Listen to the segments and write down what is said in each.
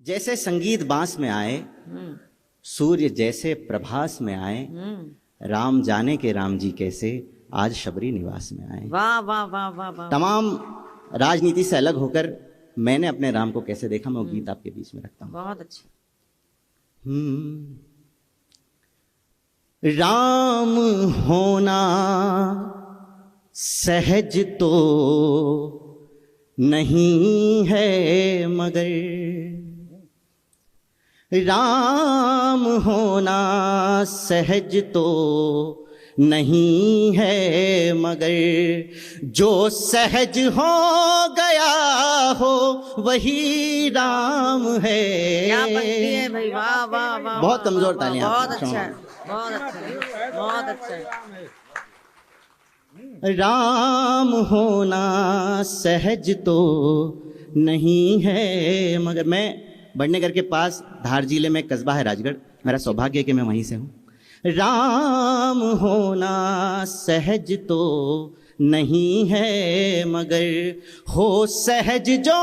जैसे संगीत बांस में आए, सूर्य जैसे प्रभास में आए, राम जाने के राम जी कैसे आज शबरी निवास में आए। वाह वाह वाह वाह वाह। तमाम राजनीति से अलग होकर मैंने अपने राम को कैसे देखा, मैं वो गीत आपके बीच में रखता हूँ। बहुत अच्छा। राम होना सहज तो नहीं है, मगर राम होना सहज तो नहीं है, मगर जो सहज हो गया हो वही राम है। क्या बनती है भाई, वाह वाह वाह। बहुत कमजोर तालियां। बहुत अच्छा है, बहुत अच्छा है, बहुत अच्छा है। राम होना सहज तो नहीं है, मगर मैं बढ़नेगर के पास धार जिले में कस्बा है राजगढ़, मेरा सौभाग्य है कि मैं वहीं से हूँ। राम होना सहज तो नहीं है, मगर हो सहज जो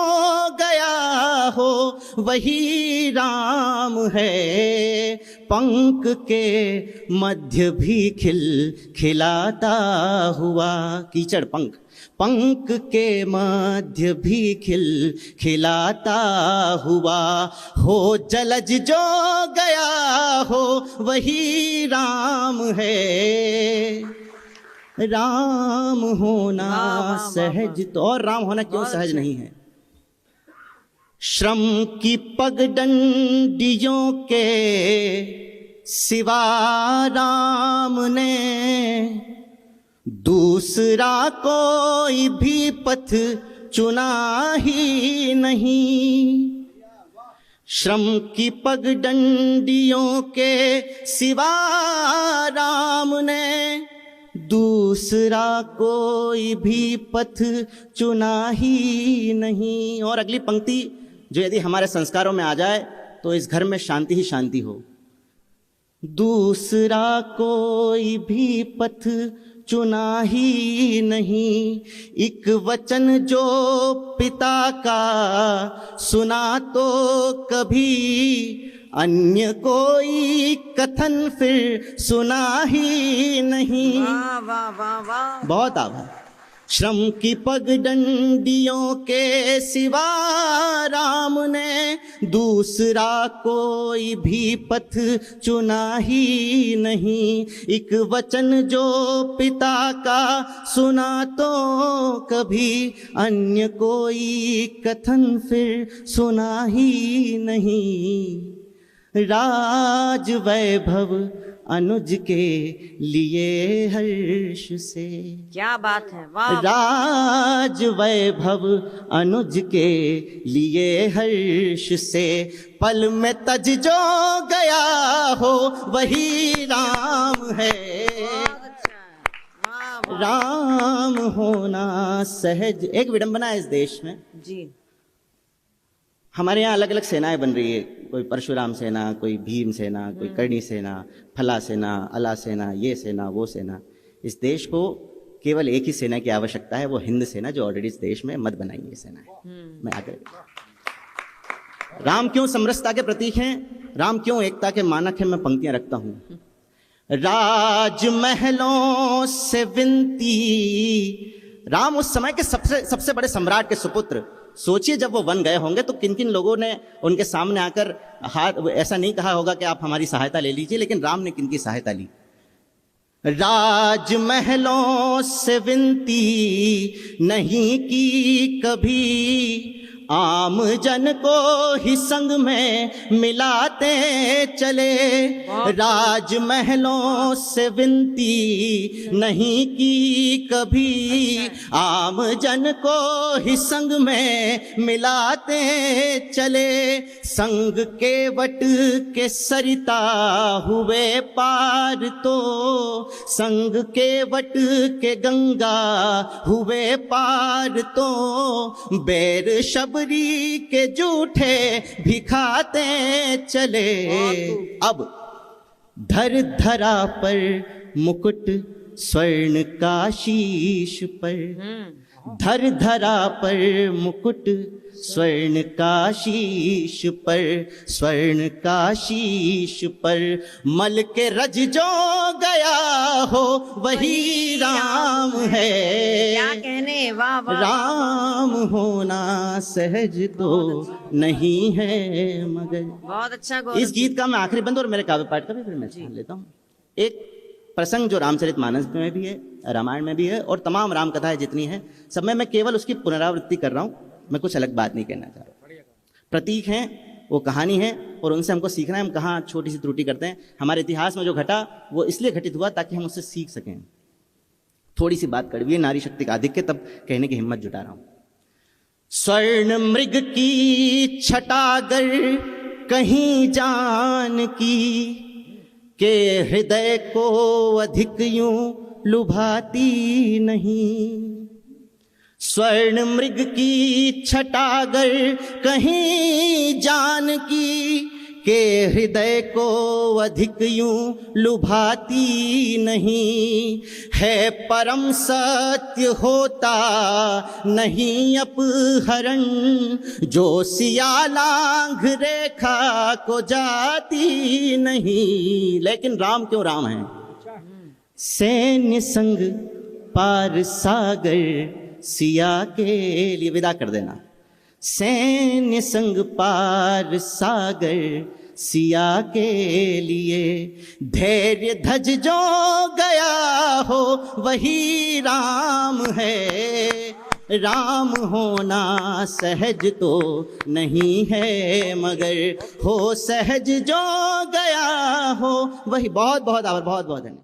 गया हो वही राम है। पंख के मध्य भी खिलाता हुआ, कीचड़ पंख, पंख के मध्य भी खिलाता हुआ, हो जलज जो गया हो वही राम है। राम होना सहज तो, और राम होना क्यों सहज नहीं है? श्रम की पगडंडियों के सिवा राम ने दूसरा कोई भी पथ चुना ही नहीं। श्रम की पगडंडियों के सिवा राम ने दूसरा कोई भी पथ चुना ही नहीं। और अगली पंक्ति जो यदि हमारे संस्कारों में आ जाए तो इस घर में शांति ही शांति हो। दूसरा कोई भी पथ चुना ही नहीं, एक वचन जो पिता का सुना तो कभी अन्य कोई कथन फिर सुना ही नहीं। वाह वाह वाह वाह। बहुत आभार। श्रम की पगडंडियों के सिवा राम ने दूसरा कोई भी पथ चुना ही नहीं, एक वचन जो पिता का सुना तो कभी अन्य कोई कथन फिर सुना ही नहीं। राज वैभव अनुज के लिए हर्ष से, क्या बात है, वाह। राज वैभव अनुज के लिए हर्ष से, पल में तज जो गया हो वही राम है। बहुत अच्छा है, वाह वाह। राम होना सहज। एक विडंबना है इस देश में जी। हमारे यहाँ अलग अलग सेनाएं बन रही है, कोई परशुराम सेना, कोई भीम सेना, कोई कर्णी सेना, फला सेना, अला सेना, ये सेना, वो सेना। इस देश को केवल एक ही सेना की आवश्यकता है, वो हिंद सेना, जो ऑलरेडी इस देश में मत बनाई है सेना है। मैं आगे, राम क्यों समरसता के प्रतीक हैं, राम क्यों एकता के मानक हैं, मैं पंक्तियां रखता हूं। राजमहलों से विनती, राम उस समय के सबसे बड़े सम्राट के सुपुत्र। सोचिए जब वो वन गए होंगे तो किन किन लोगों ने उनके सामने आकर हाथ, ऐसा नहीं कहा होगा कि आप हमारी सहायता ले लीजिए, लेकिन राम ने किन की सहायता ली। राजमहलों से विनती नहीं की कभी, आम जन को ही संग में मिलाते चले। राजमहलों से विनती नहीं की कभी, आम जन को ही संग में मिलाते चले। संग के वट के सरिता हुए पार तो, संग के वट के गंगा हुए पार तो, बैर शबरी के जूठे भी खाते चले। अब धर धरा पर मुकुट स्वर्ण का शीश पर, धर धरा पर मुकुट स्वर्ण का शीश पर, स्वर्ण का शीश पर मल के रज जो गया हो वही राम है। क्या कहने, वाह वाह। राम होना सहज तो नहीं है मगर। बहुत अच्छा गौरव। इस गीत का मैं आखिरी बंद और मेरे काव्य पाठ का भी फिर मैं स्थान लेता हूँ। एक प्रसंग जो रामचरितमानस में भी है, रामायण में भी है, और तमाम राम कथाएं जितनी हैं सब में मैं केवल उसकी पुनरावृत्ति कर रहा हूँ। मैं कुछ अलग बात नहीं कहना चाह रहा। प्रतीक हैं, वो कहानी है, और उनसे हमको सीखना है। हम कहाँ छोटी सी त्रुटि करते हैं। हमारे इतिहास में जो घटा वो इसलिए घटित हुआ ताकि हम उससे सीख सकें। थोड़ी सी बात कड़वी है, नारी शक्ति का आधिक्य, तब कहने की हिम्मत जुटा रहा हूं। स्वर्ण मृग की छटागर कहीं जान की, के हृदय को अधिक यूं लुभाती नहीं। स्वर्ण मृग की छटागर कहीं जान की, के हृदय को अधिक यूं लुभाती नहीं। है परम सत्य होता नहीं अपहरण, जो सिया लांघ रेखा को जाती नहीं। लेकिन राम क्यों राम है? सैन्य संग पार सागर सिया के लिए, विदा कर देना। सैन्य संग पार सागर सिया के लिए, धैर्य धज जो गया हो वही राम है। राम होना सहज तो नहीं है मगर, हो सहज जो गया हो वही। बहुत बहुत आभार, बहुत बहुत धन्यवाद।